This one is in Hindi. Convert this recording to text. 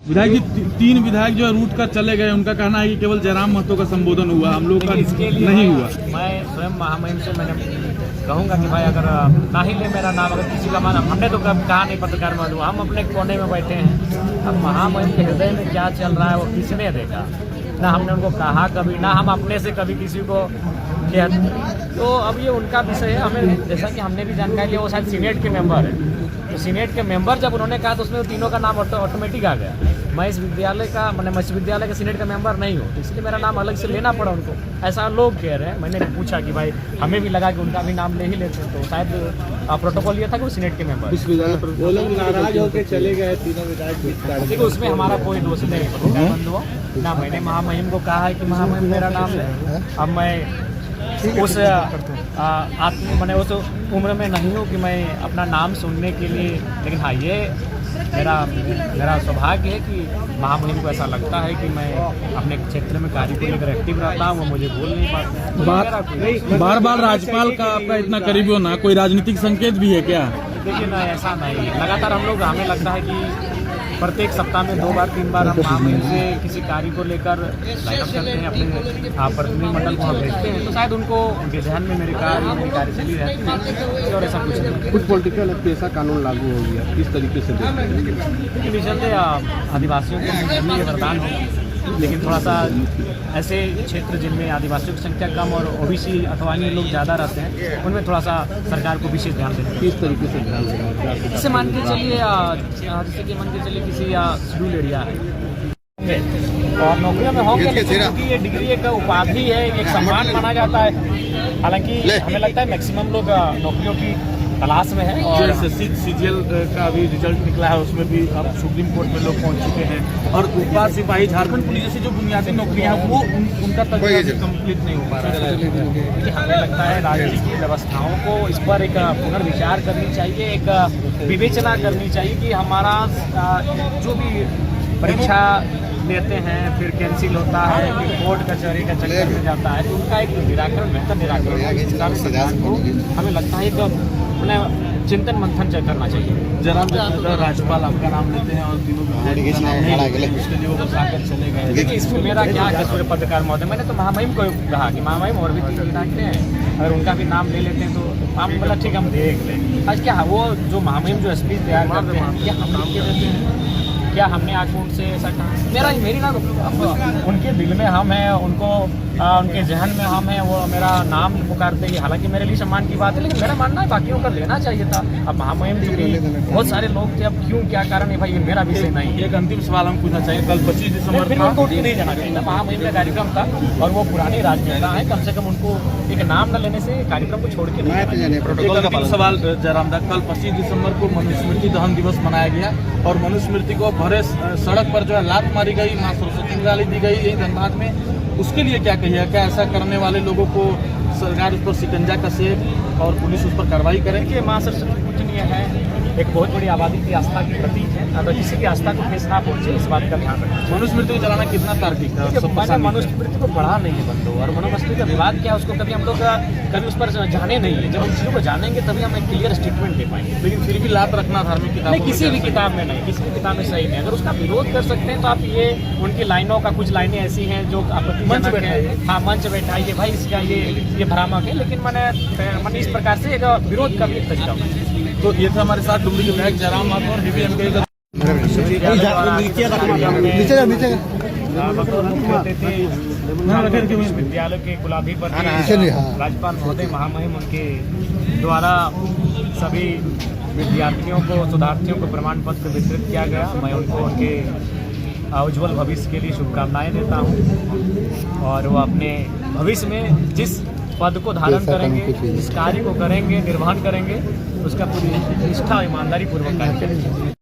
विधायक जी, तीन विधायक जो रूट कर चले गए, उनका कहना है कि केवल जयराम महतो का संबोधन हुआ, हम लोग का नहीं हुआ। मैं स्वयं महामहिम से मैंने कहूँगा कि भाई अगर ना ही ले मेरा नाम, अगर किसी का मान, हमने तो कभी कहा नहीं पत्रकार में, हम अपने कोने में बैठे हैं। अब महामहिम के हृदय में क्या चल रहा है वो किसने देखा? ना हमने उनको कहा कभी, ना हम अपने से कभी किसी को किया। तो अब ये उनका विषय है। हमें जैसा कि हमने भी जानकारी लिया, वो शायद सीनेट के मेंबर है, तो सीनेट के मेंबर जब उन्होंने कहा तो उसमें तीनों का नाम ऑटोमेटिक आ गया। मैं इस विद्यालय का, मैंने विश्वविद्यालय का सीनेट का मेंबर नहीं हूँ, इसलिए मेरा नाम अलग से लेना पड़ा उनको, ऐसा लोग कह रहे हैं। मैंने पूछा कि भाई हमें भी लगा कि उनका भी नाम ले ही लेते हैं, तो शायद प्रोटोकॉल ये था कि वो सीनेट के मेंबर। विश्वविद्यालय पर वो लोग नाराज होकर चले गए तीनों विधायक। देखिए उसमें हमारा कोई दोष नहीं है बंद हुआ ना। मैंने महामहिम को कहा है कि महामहिम मेरा नाम है। अब मैं उस मैंने उस उम्र में नहीं हूँ कि मैं अपना नाम सुनने के लिए, लेकिन हाँ ये मेरा सौभाग्य है कि महामहिम को ऐसा लगता है कि मैं अपने क्षेत्र में कार्य को लेकर एक्टिव रहता हूँ, वो मुझे बोल नहीं पाते। बार बार राज्यपाल का आपका इतना करीबी होना कोई राजनीतिक संकेत भी है क्या? देखिए ना, ऐसा नहीं, लगातार हम लोग, हमें लगता है कि प्रत्येक सप्ताह में 2 बार 3 बार हम महामहिम से किसी कार्य को लेकर लाइनअप करते हैं, अपने प्रतिनिधिमंडल को हम भेजते हैं, तो शायद उनके ध्यान में मेरी कार्यशैली रहती है और ऐसा कुछ नहीं। कुछ पॉलिटिकल ऐसा कानून लागू हो गया, किस तरीके से देखिए चलते आदिवासियों को वरदान हो, लेकिन थोड़ा सा ऐसे क्षेत्र जिनमें आदिवासियों की संख्या कम और ओबीसी अथवा अन्य लोग ज़्यादा रहते हैं, उनमें थोड़ा सा सरकार को विशेष ध्यान देना। किस तरीके से ध्यान देना? जैसे मान के चलिए, जैसे कि मान के चलिए किसी शेड्यूल एरिया है और नौकरियों में होंगे, क्योंकि ये डिग्री एक उपाधि है, एक सम्मान माना जाता है। हालांकि हमें लगता है मैक्सिमम लोग नौकरियों की तलाश में है। और सीजीएल का भी रिजल्ट निकला है, उसमें भी अब सुप्रीम कोर्ट में लोग पहुंच चुके हैं, और उपा सिपाही, झारखंड पुलिस जैसी जो बुनियादी नौकरियां हैं वो उनका तक कंप्लीट नहीं हो पा रहा है। हमें लगता है राजनीतिक व्यवस्थाओं को इस पर एक पुनर्विचार करनी चाहिए, एक विवेचना करनी चाहिए कि हमारा जो भी परीक्षा लेते हैं फिर कैंसिल होता है, फिर कोर्ट कचहरी का चक्कर में जाता है, तो उनका एक निराकरण, बेहतर निराकरण को हमें लगता है एक चिंतन मंथन करना चाहिए। जयराम राज्यपाल आपका नाम लेते हैं और तीनों उसके लिए वो बसाकर चले गए। देखिए इसमें मेरा क्या कसूर है पत्रकार महोदय? मैंने तो महामहिम को कहा कि महामहिम और भी 3 विधायक हैं, अगर उनका भी नाम ले लेते हैं तो हम बोला ठीक, हम देख लें। आज क्या वो जो महामहिम जो स्पीच तैयार करते हैं, क्या हम लिख के देते हैं? क्या हमने आगे उनसे ऐसा कहा? मेरी ना, उनके दिल में हम हैं, उनको उनके जहन में हम हैं, वो मेरा नाम पुकारते हैं। हालांकि मेरे लिए सम्मान की बात है, लेकिन मेरा मानना है बाकियों का लेना चाहिए था। अब महामहिम चूंकि बहुत सारे लोग थे, अब क्यों क्या कारण है भाई, ये मेरा विषय नहीं। एक अंतिम सवाल हम पूछना चाहिए, कल 25 दिसंबर को नहीं जाना चाहिए था। महामहिम का कार्यक्रम था और वो पुराने राजनेता है, कम से कम उनको एक नाम न लेने से कार्यक्रम को छोड़ के नहीं। सवाल जयराम दा, कल 25 दिसंबर को मनुस्मृति दहन दिवस मनाया गया और मनुस्मृति को भरे सड़क पर जो है लात मारी गई, माँ सरस्वती की गाली दी गई यही धनबाद में, उसके लिए क्या कहिए? क्या ऐसा करने वाले लोगों को सरकार उस पर शिकंजा कसे और पुलिस उस पर कार्रवाई करे? कि माँ सरस्वती पूजनीय है, एक बहुत बड़ी आबादी की आस्था की प्रतीक है, अगर किसी की आस्था को ठेस ना पहुंचे, इस बात का ध्यान रखें। मनुस्मृति को जलाना कितना तार्किक है? मनुस्मृति को पढ़ा नहीं है बंदो, और मनुस्मृति का विवाद क्या है उसको कभी हम लोग कभी उस पर जाने नहीं है। जब हम चीज़ों को जानेंगे तभी हम एक क्लियर स्टेटमेंट दे पाएंगे। लेकिन फिर भी लात रखना धार्मिक किताब नहीं, किसी भी किताब में नहीं, किसी भी किताब में सही नहीं। अगर उसका विरोध कर सकते हैं तो आप ये उनकी लाइनों का, कुछ लाइनें ऐसी हैं जो आपत्तिजनक है, हाँ मंच बैठाइए भाई, इसका ये भ्रामक है, लेकिन मैंने इस प्रकार से एक विरोध का भी एक तरीका है। तो ये था हमारे साथ डुमरी के विधायक जयराम महतो और डीबीएमके का विश्वविद्यालय के कुलाधिपति राज्यपाल महोदय महामहिम, उनके द्वारा सभी विद्यार्थियों को, शोधार्थियों को प्रमाण पत्र वितरित किया गया। मैं उनको उनके उज्ज्वल भविष्य के लिए शुभकामनाएं देता हूं, और वो अपने भविष्य में जिस पद को धारण करेंगे, इस कार्य को करेंगे, निर्वहन करेंगे, उसका पूरी निष्ठा ईमानदारी पूर्वक कार्य करेंगे।